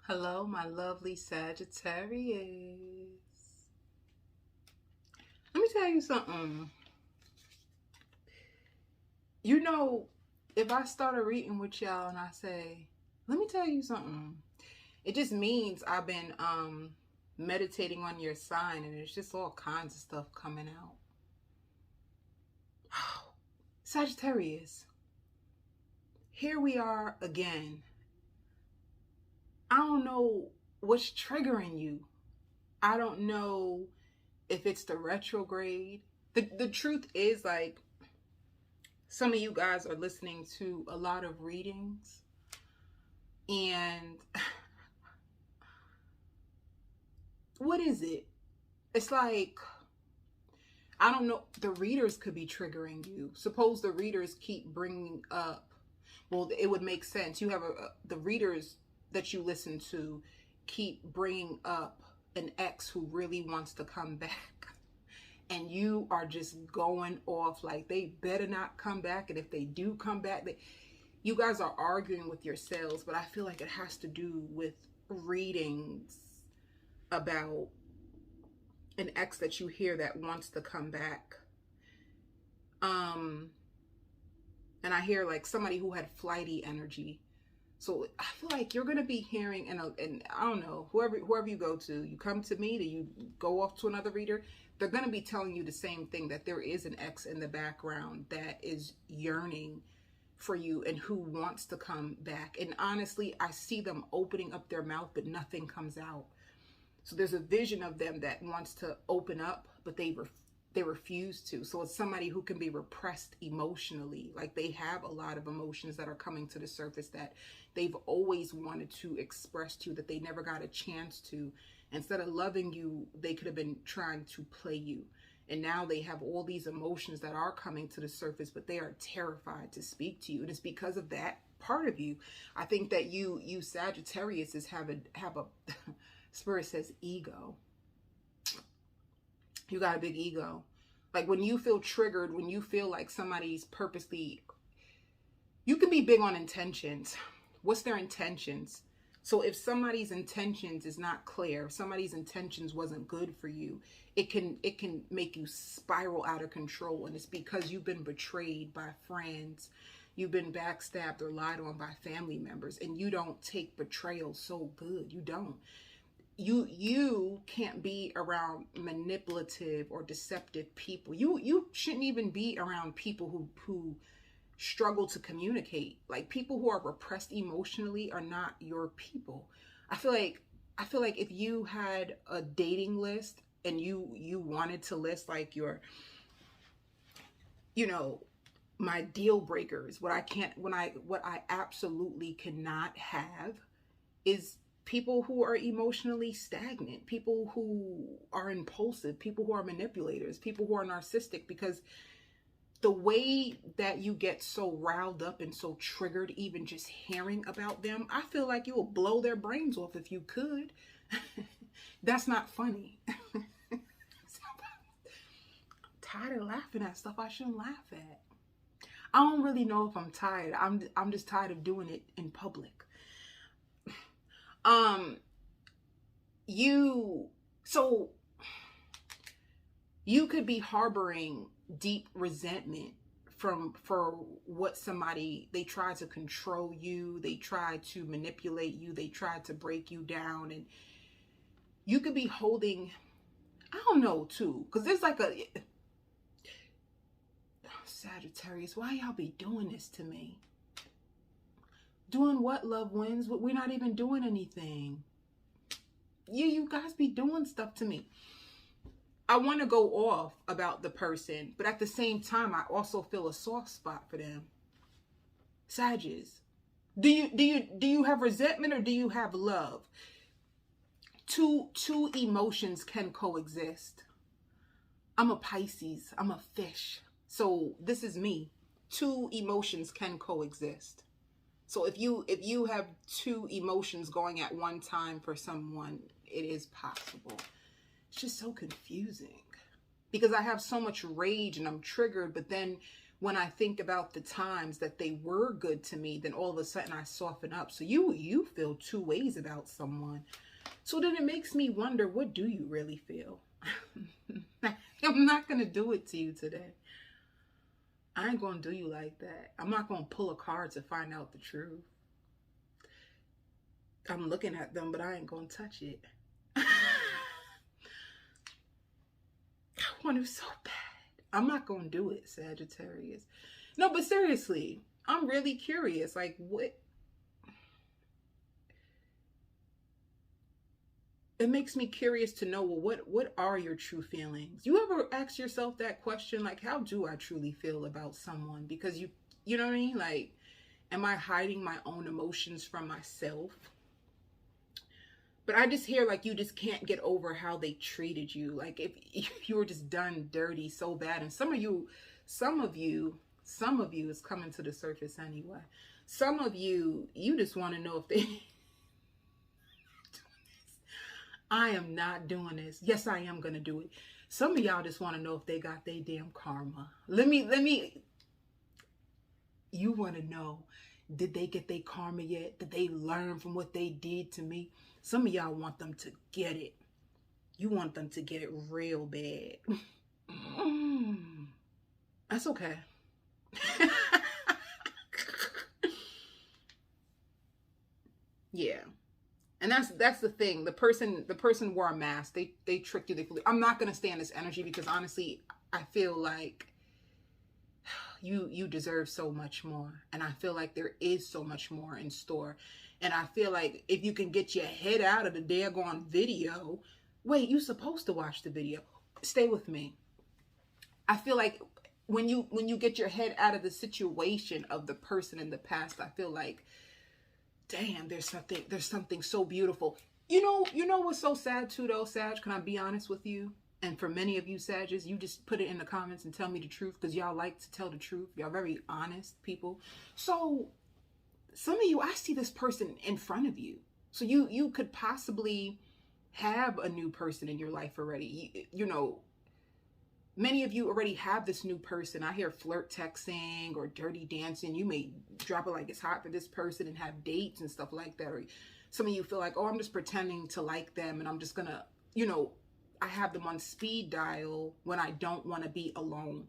Hello, my lovely Sagittarius. Let me tell you something. You know, if I start a reading with y'all and I say, let me tell you something, it just means I've been meditating on your sign and there's just all kinds of stuff coming out. Sagittarius, here we are again. I don't know what's triggering you. I don't know if it's the retrograde. The truth is, like, some of you guys are listening to a lot of readings, and what is it? It's like, I don't know, the readers could be triggering you. Suppose the readers keep bringing up, well, it would make sense. You have the readers that you listen to keep bringing up an ex who really wants to come back. And you are just going off like they better not come back. And if they do come back, you guys are arguing with yourselves. But I feel like it has to do with readings about an ex that you hear that wants to come back. And I hear like somebody who had flighty energy. So I feel like you're going to be hearing, and I don't know, whoever you go to, you come to me, do you go off to another reader? They're going to be telling you the same thing, that there is an ex in the background that is yearning for you and who wants to come back. And honestly, I see them opening up their mouth, but nothing comes out. So there's a vision of them that wants to open up, but they refuse to. So it's somebody who can be repressed emotionally. Like they have a lot of emotions that are coming to the surface that they've always wanted to express to you, that they never got a chance to. Instead of loving you, they could have been trying to play you. And now they have all these emotions that are coming to the surface, but they are terrified to speak to you. And it's because of that part of you. I think that you Sagittarius have a Spirit says ego. You got a big ego. Like when you feel triggered, when you feel like somebody's purposely, you can be big on intentions. What's their intentions? So if somebody's intentions is not clear, if somebody's intentions wasn't good for you, it can make you spiral out of control. And it's because you've been betrayed by friends, you've been backstabbed or lied on by family members, and you don't take betrayal so good. You don't. You can't be around manipulative or deceptive people. You shouldn't even be around people who struggle to communicate. Like people who are repressed emotionally are not your people. I feel like if you had a dating list and you wanted to list like your, my deal breakers, what I absolutely cannot have is people who are emotionally stagnant, people who are impulsive, people who are manipulators, people who are narcissistic, because the way that you get so riled up and so triggered, even just hearing about them, I feel like you will blow their brains off if you could. That's not funny. I'm tired of laughing at stuff I shouldn't laugh at. I don't really know if I'm tired. I'm just tired of doing it in public. You could be harboring deep resentment for what they tried to control you, they tried to manipulate you, they tried to break you down, and you could be holding, I don't know too, because there's like a Sagittarius, why y'all be doing this to me? Doing what, Lovewins? We're not even doing anything. You guys be doing stuff to me. I want to go off about the person, but at the same time, I also feel a soft spot for them. Sagittarius, do you have resentment or do you have love? Two emotions can coexist. I'm a Pisces. I'm a fish. So this is me. Two emotions can coexist. So if you have two emotions going at one time for someone, it is possible. It's just so confusing because I have so much rage and I'm triggered, but then when I think about the times that they were good to me, then all of a sudden I soften up. So you feel two ways about someone. So then it makes me wonder, what do you really feel? I'm not going to do it to you today. I ain't going to do you like that. I'm not going to pull a card to find out the truth. I'm looking at them, but I ain't going to touch it. I want to so bad. I'm not going to do it, Sagittarius. No, but seriously, I'm really curious. Like, what? It makes me curious to know, well, what are your true feelings? You ever ask yourself that question? Like, how do I truly feel about someone? Because you know what I mean? Like, am I hiding my own emotions from myself? But I just hear like you just can't get over how they treated you. Like if you were just done dirty so bad. And some of you is coming to the surface anyway. Some of you just want to know if they I am not doing this. Yes, I am going to do it. Some of y'all just want to know if they got their damn karma. You want to know, did they get their karma yet? Did they learn from what they did to me? Some of y'all want them to get it. You want them to get it real bad. That's okay. Yeah. And that's the thing. The person wore a mask. They tricked you. I'm not going to stay in this energy because honestly, I feel like you deserve so much more. And I feel like there is so much more in store. And I feel like if you can get your head out of the daggone video, wait, you're supposed to watch the video. Stay with me. I feel like when you get your head out of the situation of the person in the past, I feel like, damn, there's something so beautiful. You know what's so sad too though, Sag? Can I be honest with you? And for many of you Sages, you just put it in the comments and tell me the truth because y'all like to tell the truth. Y'all very honest people. So some of you, I see this person in front of you. So you could possibly have a new person in your life already. You know, many of you already have this new person. I hear flirt texting or dirty dancing. You may drop it like it's hot for this person and have dates and stuff like that. Or some of you feel like, oh, I'm just pretending to like them and I'm just gonna, I have them on speed dial when I don't want to be alone.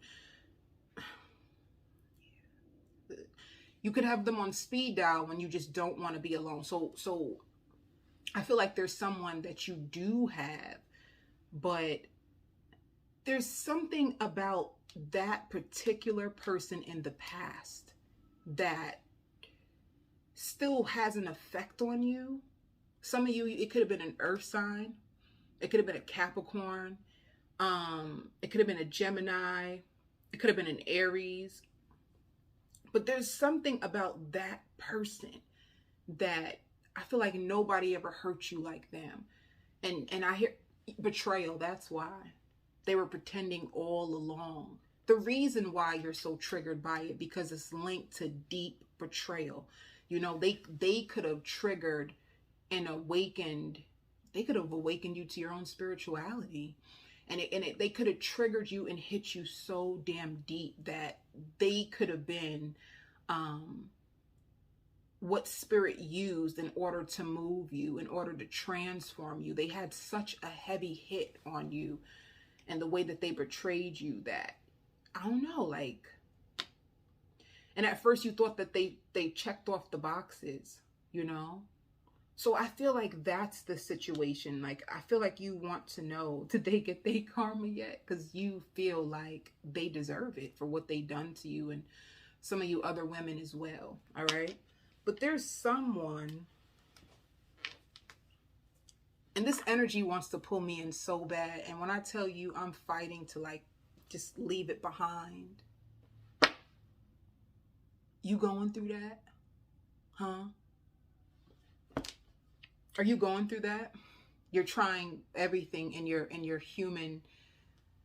You could have them on speed dial when you just don't want to be alone. So I feel like there's someone that you do have, but there's something about that particular person in the past that still has an effect on you. Some of you, it could have been an earth sign. It could have been a Capricorn. It could have been a Gemini. It could have been an Aries. But there's something about that person that I feel like nobody ever hurt you like them. And I hear betrayal, that's why. They were pretending all along. The reason why you're so triggered by it, because it's linked to deep betrayal. They could have triggered and awakened. They could have awakened you to your own spirituality. And they could have triggered you and hit you so damn deep that they could have been what spirit used in order to move you, in order to transform you. They had such a heavy hit on you and the way that they betrayed you that, I don't know, like, and at first you thought that they checked off the boxes, So I feel like that's the situation. Like, I feel like you want to know, did they get their karma yet? Because you feel like they deserve it for what they done to you, and some of you other women as well, all right? But there's someone, and this energy wants to pull me in so bad, and when I tell you I'm fighting to, like, just leave it behind. You going through that? Huh? Are you going through that? You're trying everything in your human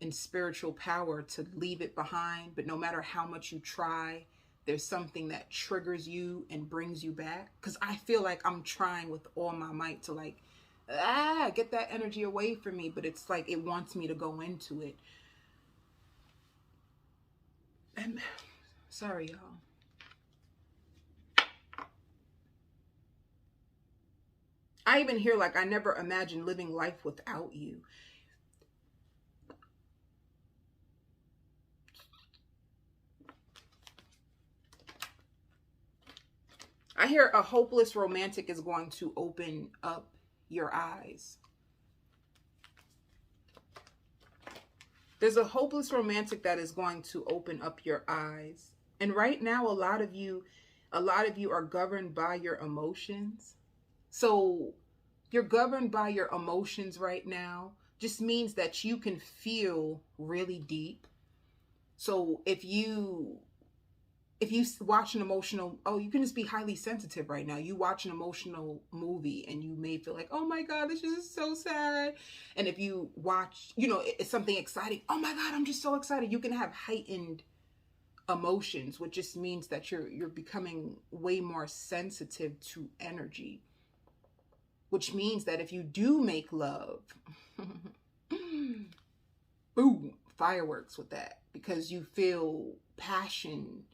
and spiritual power to leave it behind, but no matter how much you try, there's something that triggers you and brings you back. Because I feel like I'm trying with all my might to, like, get that energy away from me, but it's like it wants me to go into it. And Sorry, y'all. I even hear like, I never imagined living life without you. I hear a hopeless romantic is going to open up your eyes. There's a hopeless romantic that is going to open up your eyes. And right now, a lot of you are governed by your emotions. So you're governed by your emotions right now. Just means that you can feel really deep. So if you watch an emotional, you can just be highly sensitive right now. You watch an emotional movie and you may feel like, oh my God, this is just so sad. And if you watch, it's something exciting. Oh my God, I'm just so excited. You can have heightened emotions, which just means that you're becoming way more sensitive to energy, which means that if you do make love, boom, fireworks with that, because you feel passion.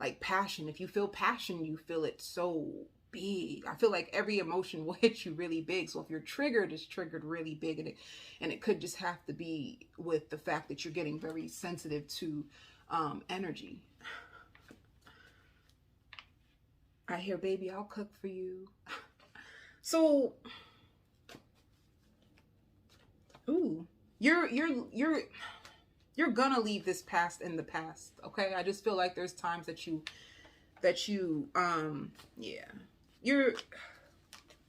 Like passion, if you feel passion, you feel it so big. I feel like every emotion will hit you really big. So if you're triggered, it's triggered really big. And it could just have to be with the fact that you're getting very sensitive to energy. I hear, baby, I'll cook for you. So, you're gonna leave this past in the past, okay? I just feel like there's times that you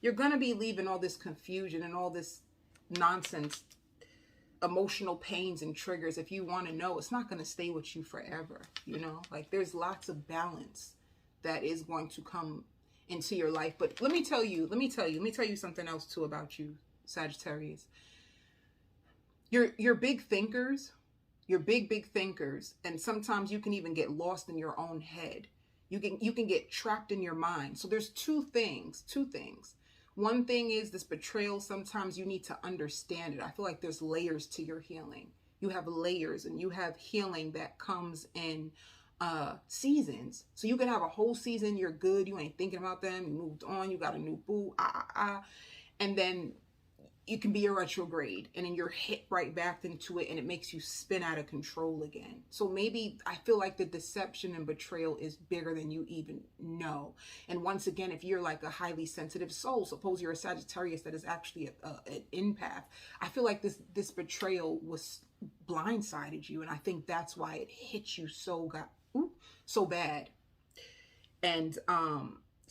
you're gonna be leaving all this confusion and all this nonsense, emotional pains and triggers. If you want to know, it's not gonna stay with you forever, like there's lots of balance that is going to come into your life. But let me tell you something else too about you, Sagittarius. You're big thinkers. You're big thinkers, and sometimes you can even get lost in your own head. You can get trapped in your mind. So there's two things. One thing is this betrayal. Sometimes you need to understand it. I feel like there's layers to your healing. You have layers, and you have healing that comes in seasons. So you can have a whole season, you're good, you ain't thinking about them, you moved on, you got a new boo, and then you can be a retrograde, and then you're hit right back into it, and it makes you spin out of control again. So maybe I feel like the deception and betrayal is bigger than you even know. And once again, if you're like a highly sensitive soul, suppose you're a Sagittarius that is actually an empath, I feel like this betrayal was blindsided you, and I think that's why it hit you so bad. And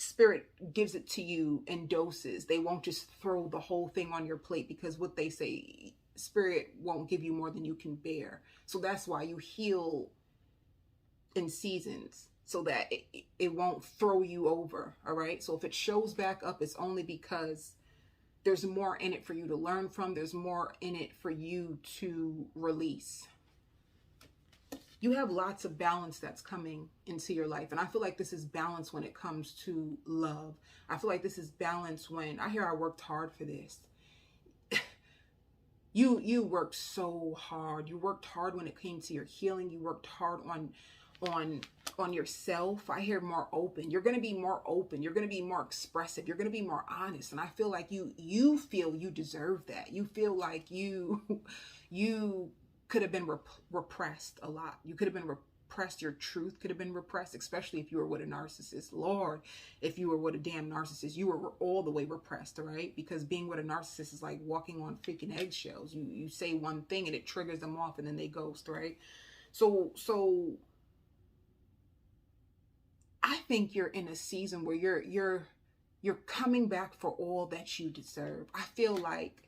Spirit gives it to you in doses. They won't just throw the whole thing on your plate, because what they say, Spirit won't give you more than you can bear. So that's why you heal in seasons, so that it won't throw you over. All right. So if it shows back up, it's only because there's more in it for you to learn from. There's more in it for you to release. You have lots of balance that's coming into your life. And I feel like this is balance when it comes to love. I feel like this is balance when I worked hard for this. You worked so hard. You worked hard when it came to your healing. You worked hard on yourself. I hear more open. You're going to be more open. You're going to be more expressive. You're going to be more honest. And I feel like you feel you deserve that. You feel like you could have been repressed a lot. You could have been repressed. Your truth could have been repressed, especially if you were with a narcissist. Lord, if you were with a damn narcissist, you were all the way repressed, all right? Because being with a narcissist is like walking on freaking eggshells. You say one thing and it triggers them off, and then they ghost, right? So I think you're in a season where you're coming back for all that you deserve. I feel like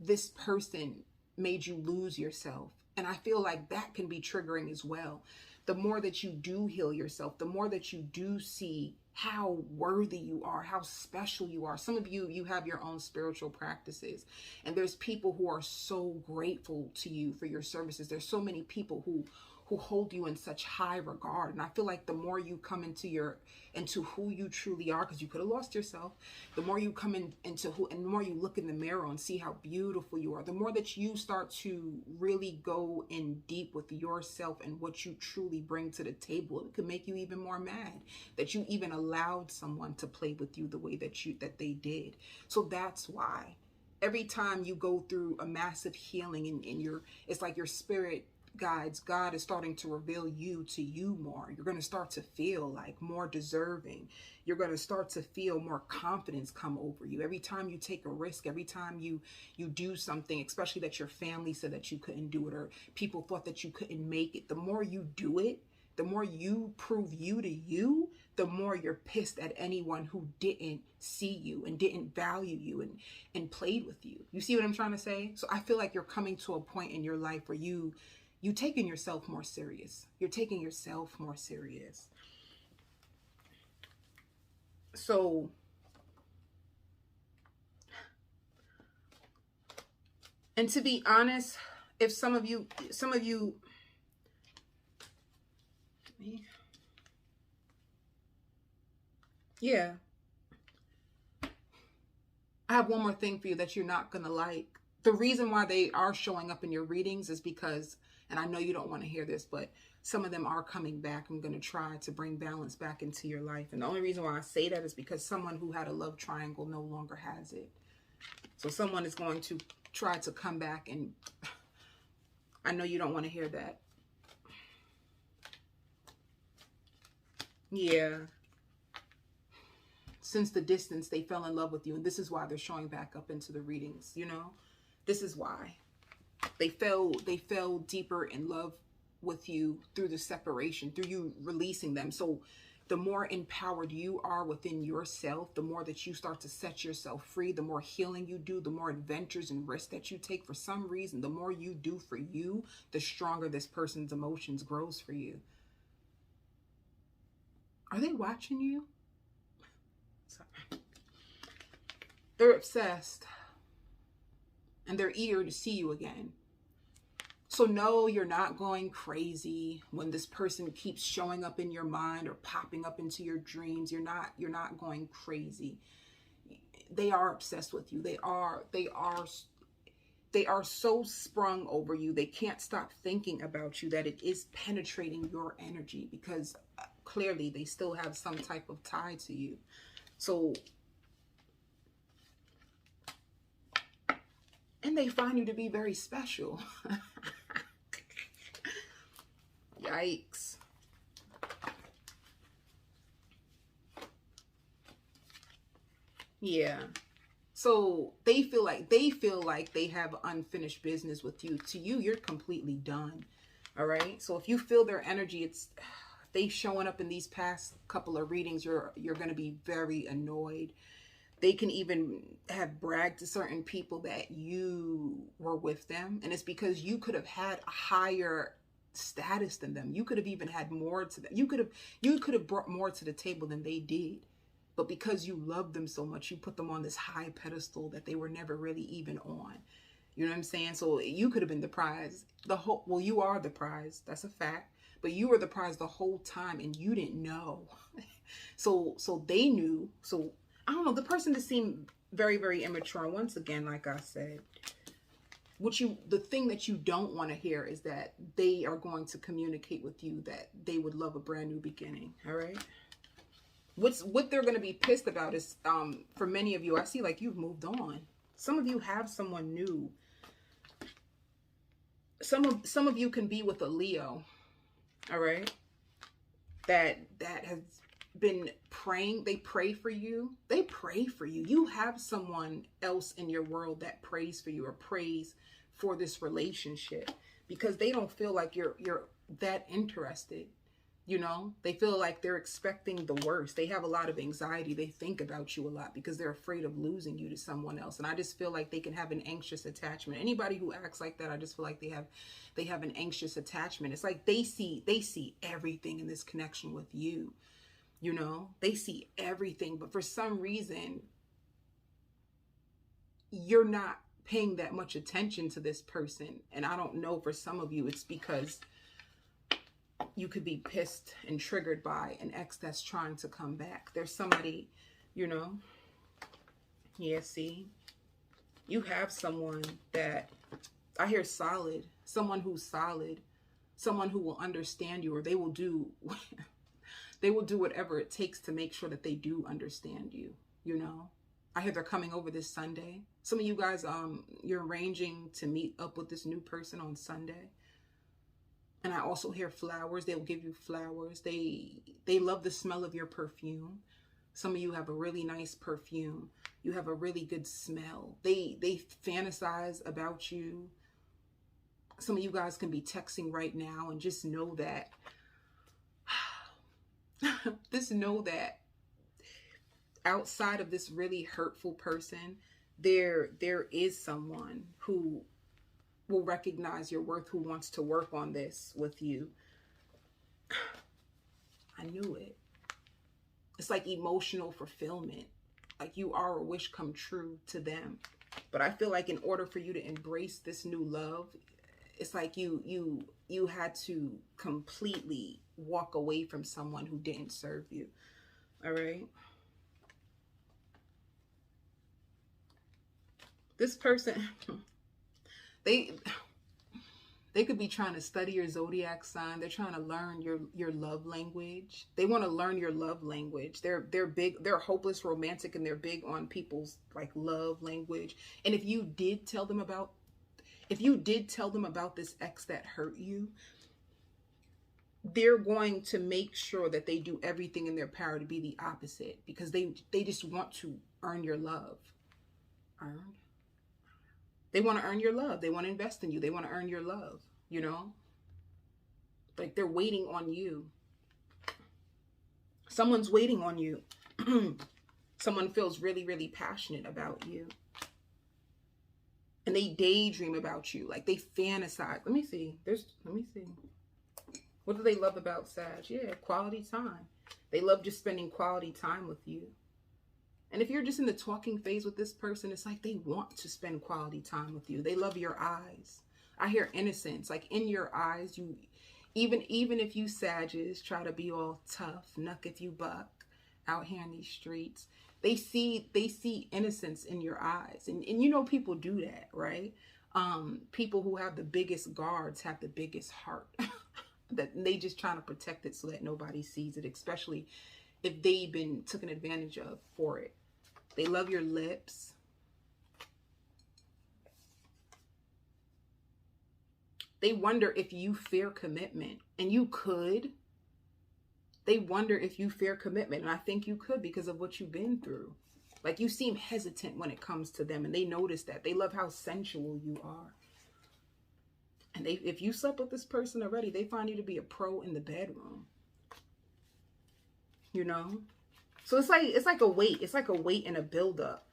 this person made you lose yourself. And I feel like that can be triggering as well. The more that you do heal yourself, the more that you do see how worthy you are, how special you are. Some of you have your own spiritual practices, and there's people who are so grateful to you for your services. There's so many people who who hold you in such high regard. And I feel like the more you come into who you truly are, because you could have lost yourself, the more you come into who, and the more you look in the mirror and see how beautiful you are, the more that you start to really go in deep with yourself and what you truly bring to the table. It could make you even more mad that you even allowed someone to play with you the way that they did. So that's why every time you go through a massive healing in it's like your spirit guides, God is starting to reveal you to you more. You're going to start to feel like more deserving. You're going to start to feel more confidence come over you. Every time you take a risk, every time you do something, especially that your family said that you couldn't do it, or people thought that you couldn't make it, the more you do it, the more you prove you to you, the more you're pissed at anyone who didn't see you and didn't value you and played with you. You see what I'm trying to say? So I feel like you're coming to a point in your life where you taking yourself more serious. You're taking yourself more serious. So and to be honest, if some of you yeah, I have one more thing for you that you're not gonna like. The reason why they are showing up in your readings is because, and I know you don't want to hear this, but some of them are coming back. I'm going to try to bring balance back into your life. And the only reason why I say that is because someone who had a love triangle no longer has it. So someone is going to try to come back, and I know you don't want to hear that. Yeah. Since the distance, they fell in love with you. And this is why they're showing back up into the readings, you know? This is why. They fell deeper in love with you through the separation, through you releasing them. So the more empowered you are within yourself, the more that you start to set yourself free, the more healing you do, the more adventures and risks that you take. For some reason, the more you do for you, the stronger this person's emotions grows for you. Are they watching you? Sorry. They're obsessed. And they're eager to see you again. So no, you're not going crazy when this person keeps showing up in your mind or popping up into your dreams. You're not going crazy. They are obsessed with you. They are so sprung over you. They can't stop thinking about you, that it is penetrating your energy, because clearly they still have some type of tie to you. So, and they find you to be very special. Yikes. Yeah. So they feel like they have unfinished business with you. To you, you're completely done. All right. So if you feel their energy, it's they showing up in these past couple of readings, you're going to be very annoyed. They can even have bragged to certain people that you were with them. And it's because you could have had a higher status than them. You could have even had more to them. You could have brought more to the table than they did. But because you love them so much, you put them on this high pedestal that they were never really even on. You know what I'm saying? So you could have been the prize. Well, you are the prize. That's a fact. But you were the prize the whole time and you didn't know. So they knew. So I don't know, the person just seemed very, very immature. And once again, like I said, the thing that you don't want to hear is that they are going to communicate with you that they would love a brand new beginning. All right. What they're going to be pissed about is, for many of you, I see like you've moved on. Some of you have someone new. Some of you can be with a Leo. All right. That has been praying. They pray for you. They pray for you. You have someone else in your world that prays for you or prays for this relationship, because they don't feel like you're that interested. You know, they feel like they're expecting the worst. They have a lot of anxiety. They think about you a lot because they're afraid of losing you to someone else. And I just feel like they can have an anxious attachment. Anybody who acts like that, I just feel like they have an anxious attachment. It's like they see everything in this connection with you. You know, they see everything, but for some reason, you're not paying that much attention to this person. And I don't know, for some of you, it's because you could be pissed and triggered by an ex that's trying to come back. There's somebody, you know, yeah, see, you have someone that I hear solid, someone who's solid, someone who will understand you, or they will do they will do whatever it takes to make sure that they do understand you, you know. I hear they're coming over this Sunday. Some of you guys, you're arranging to meet up with this new person on Sunday. And I also hear flowers. They'll give you flowers. They love the smell of your perfume. Some of you have a really nice perfume. You have a really good smell. They fantasize about you. Some of you guys can be texting right now and just know that just know that outside of this really hurtful person, there is someone who will recognize your worth, who wants to work on this with you. I knew it. It's like emotional fulfillment. Like you are a wish come true to them. But I feel like in order for you to embrace this new love, it's like you had to completely walk away from someone who didn't serve you. All right? This person, they could be trying to study your zodiac sign. They're trying to learn your love language. They want to learn your love language. They're big, they're hopeless romantic, and they're big on people's like love language. And if you did tell them about this ex that hurt you, they're going to make sure that they do everything in their power to be the opposite, because they just want to earn your love. They want to earn your love. They want to invest in you. They want to earn your love, you know? Like they're waiting on you. Someone's waiting on you. Someone feels really, really passionate about you. And they daydream about you. Like they fantasize. Let me see. What do they love about Sag? Yeah, quality time. They love just spending quality time with you. And if you're just in the talking phase with this person, it's like they want to spend quality time with you. They love your eyes. I hear innocence. Like in your eyes, you even if you Sages try to be all tough, knuck if you buck out here in these streets, they see innocence in your eyes. And you know people do that, right? People who have the biggest guards have the biggest heart. That they just trying to protect it so that nobody sees it, especially if they've been taken advantage of for it. They love your lips. They wonder if you fear commitment, and you could. They wonder if you fear commitment, and I think you could because of what you've been through. Like you seem hesitant when it comes to them, and they notice that. They love how sensual you are. And if you slept with this person already, they find you to be a pro in the bedroom. You know? So it's like a weight. It's like a weight and a buildup.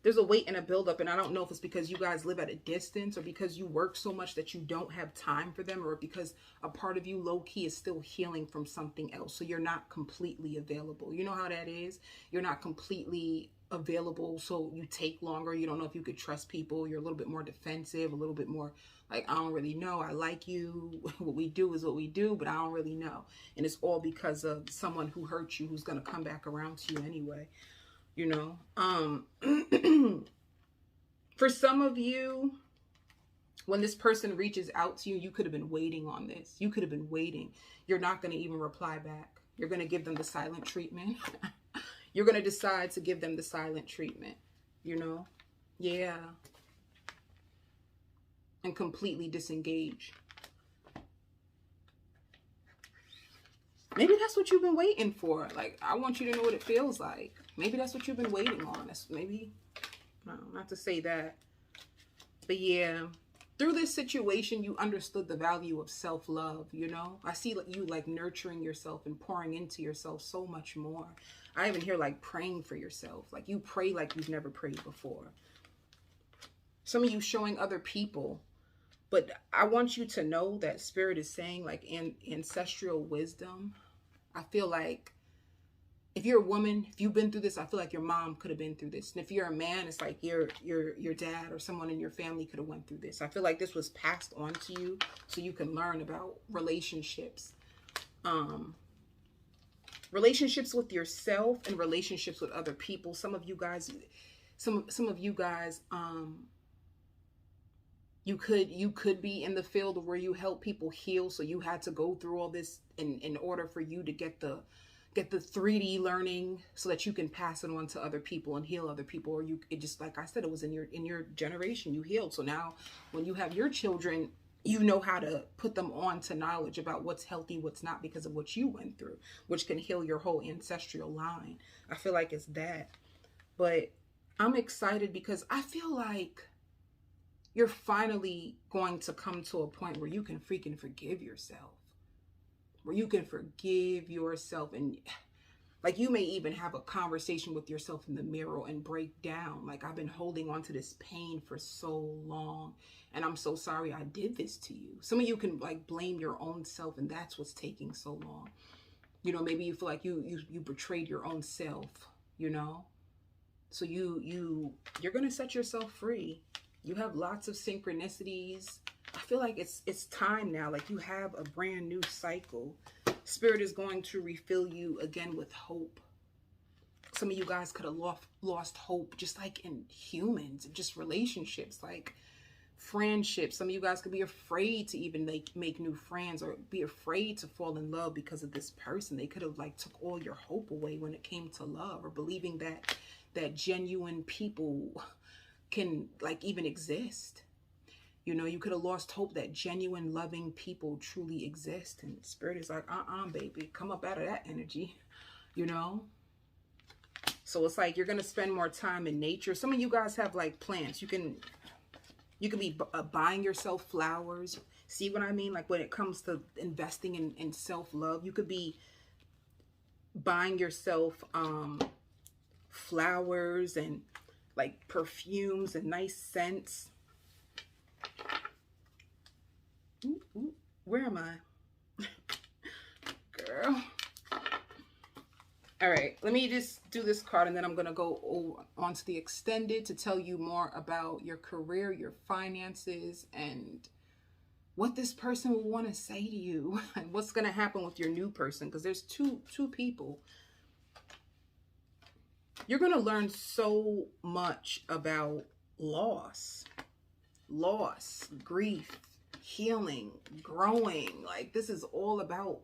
There's a weight and a buildup, and I don't know if it's because you guys live at a distance, or because you work so much that you don't have time for them, or because a part of you low-key is still healing from something else. So you're not completely available. You know how that is? You're not completely available, so you take longer. You don't know if you could trust people. You're a little bit more defensive, a little bit more like, I don't really know. I like you. What we do is what we do, but I don't really know. And it's all because of someone who hurt you, who's going to come back around to you anyway. You know, for some of you, when this person reaches out to you, you could have been waiting on this. You could have been waiting. You're not going to even reply back. You're going to give them the silent treatment. You're going to decide to give them the silent treatment, you know? Yeah. And completely disengage. Maybe that's what you've been waiting for. Like, I want you to know what it feels like. Maybe that's what you've been waiting on. That's maybe, no, not to say that. But yeah, through this situation, you understood the value of self-love, you know? I see you like nurturing yourself and pouring into yourself so much more. I even hear like praying for yourself. Like you pray like you've never prayed before. Some of you showing other people. But I want you to know that Spirit is saying, like in ancestral wisdom, I feel like if you're a woman, if you've been through this, I feel like your mom could have been through this. And if you're a man, it's like your dad or someone in your family could have went through this. I feel like this was passed on to you so you can learn about relationships. Relationships with yourself and relationships with other people. Some of you guys, you could be in the field where you help people heal, so you had to go through all this in order for you to get the 3D learning so that you can pass it on to other people and heal other people. Or it just, like I said, it was in your generation you healed. So now when you have your children, you know how to put them on to knowledge about what's healthy, what's not, because of what you went through, which can heal your whole ancestral line. I feel like it's that. But I'm excited because I feel like you're finally going to come to a point where you can freaking forgive yourself. Where you can forgive yourself, and like you may even have a conversation with yourself in the mirror and break down. Like, I've been holding on to this pain for so long, and I'm so sorry I did this to you. Some of you can like blame your own self, and that's what's taking so long. You know, maybe you feel like you betrayed your own self, you know? So you're going to set yourself free. You have lots of synchronicities. I feel like it's time now. Like, you have a brand new cycle. Spirit is going to refill you again with hope. Some of you guys could have lost hope, just like in humans, just relationships, like friendships. Some of you guys could be afraid to even make new friends, or be afraid to fall in love because of this person. They could have like took all your hope away when it came to love, or believing that genuine people can like even exist. You know, you could have lost hope that genuine loving people truly exist. And Spirit is like, baby, come up out of that energy, you know? So it's like you're going to spend more time in nature. Some of you guys have like plants. You can be buying yourself flowers. See what I mean? Like, when it comes to investing in self-love, you could be buying yourself flowers and like perfumes and nice scents. Ooh, where am I? Girl. All right, let me just do this card, and then I'm going to go on to the extended to tell you more about your career, your finances, and what this person will want to say to you, and what's going to happen with your new person, because there's two people. You're going to learn so much about loss, grief, healing, growing. Like, this is all about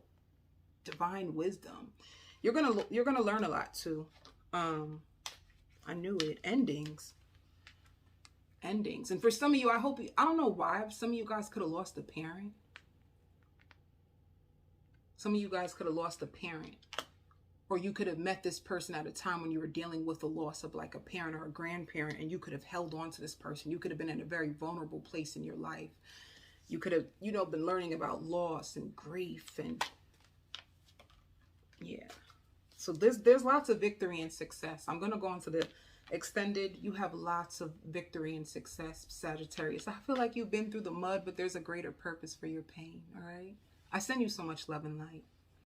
divine wisdom. You're gonna learn a lot too. I knew it. Endings. And for some of you, I don't know why, some of you guys could have lost a parent. Some of you guys could have lost a parent. Or you could have met this person at a time when you were dealing with the loss of like a parent or a grandparent, and you could have held on to this person. You could have been in a very vulnerable place in your life. You could have, been learning about loss and grief, and yeah. So there's lots of victory and success. I'm going to go on to the extended. You have lots of victory and success, Sagittarius. I feel like you've been through the mud, but there's a greater purpose for your pain, all right? I send you so much love and light.